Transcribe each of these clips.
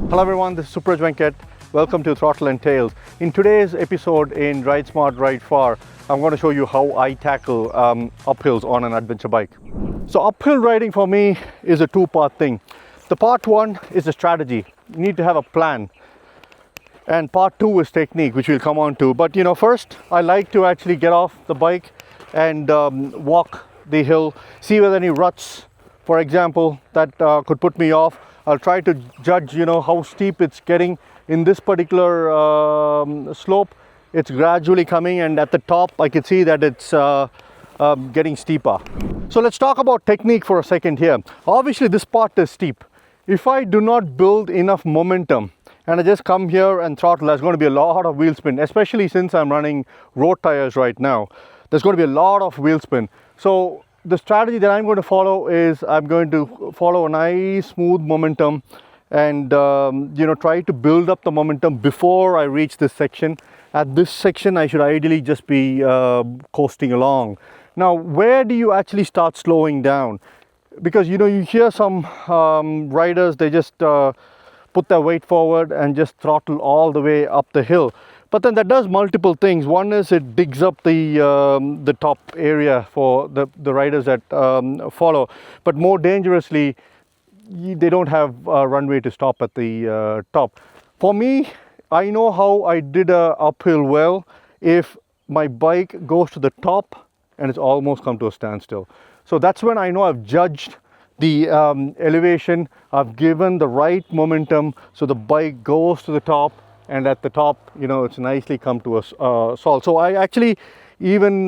Hello everyone, this is Supraj Venkat. Welcome to Throttle and Tails. In today's episode in Ride Smart, Ride Far, I'm going to show you how I tackle uphills on an adventure bike. So uphill riding for me is a two-part thing. The part one is the strategy. You need to have a plan. And part two is technique, which we'll come on to. But first I like to actually get off the bike and walk the hill, see whether any ruts, for example, that could put me off. I'll try to judge, how steep it's getting. In this particular slope, it's gradually coming, and at the top, I can see that it's getting steeper. So let's talk about technique for a second here. Obviously, this part is steep. If I do not build enough momentum, and I just come here and throttle, there's going to be a lot of wheel spin, especially since I'm running road tires right now. There's going to be a lot of wheel spin. So the strategy that I'm going to follow is I'm going to follow a nice smooth momentum and try to build up the momentum before I reach this section. At this section, I should ideally just be coasting along. Now, where do you actually start slowing down? Because you hear some riders, they just put their weight forward and just throttle all the way up the hill. But then that does multiple things. One is it digs up the top area for the riders that follow. But more dangerously, they don't have a runway to stop at the top. For me, I know how I did a uphill well if my bike goes to the top and it's almost come to a standstill. So that's when I know I've judged the elevation. I've given the right momentum so the bike goes to the top, and at the top, it's nicely come to a stall. So I actually even,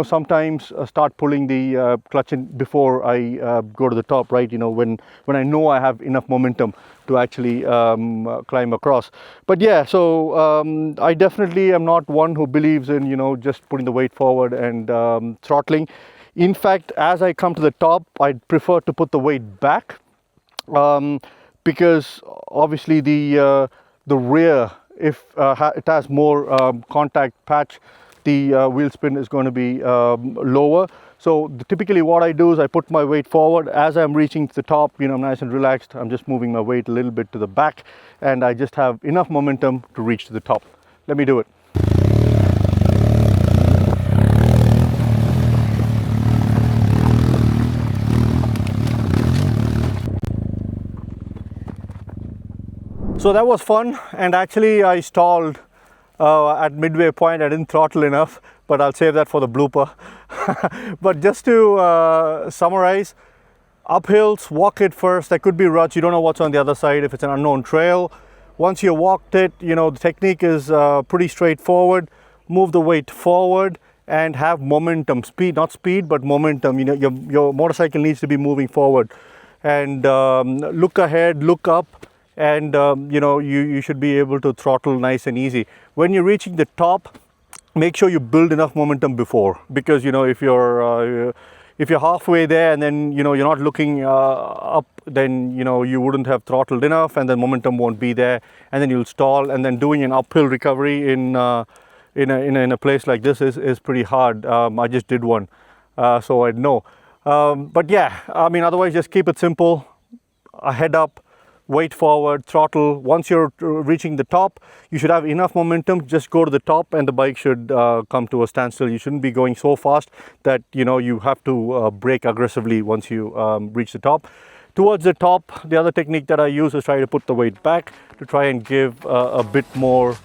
sometimes start pulling the clutch in before I go to the top, right? When I know I have enough momentum to actually climb across. But yeah, so I definitely am not one who believes in, just putting the weight forward and throttling. In fact, as I come to the top, I'd prefer to put the weight back because obviously the rear, if it has more contact patch, the wheel spin is going to be lower. So typically what I do is I put my weight forward. As I'm reaching to the top, I'm nice and relaxed. I'm just moving my weight a little bit to the back, and I just have enough momentum to reach to the top. Let me do it. So that was fun, and actually I stalled at midway point. I didn't throttle enough, but I'll save that for the blooper. But just to summarize, uphills, walk it first. There could be ruts, you don't know what's on the other side if it's an unknown trail. Once you walked it, the technique is pretty straightforward. Move the weight forward and have momentum. Speed, not speed, but momentum. Your motorcycle needs to be moving forward. And look ahead, look up. And you should be able to throttle nice and easy. When you're reaching the top, make sure you build enough momentum before, because if you're halfway there and then you're not looking up, then you wouldn't have throttled enough, and then momentum won't be there, and then you'll stall. And then doing an uphill recovery in a place like this is pretty hard. I just did one, so I'd know. But yeah, otherwise just keep it simple. Head up, weight forward, throttle. Once you're reaching the top, you should have enough momentum. Just go to the top and the bike should come to a standstill. You shouldn't be going so fast that you have to brake aggressively once you reach the top. Towards the top, the other technique that I use is try to put the weight back to try and give a bit more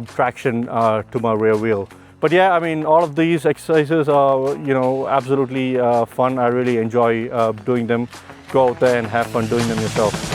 traction to my rear wheel. But yeah, all of these exercises are absolutely fun. I really enjoy doing them. Go out there and have fun doing them yourself.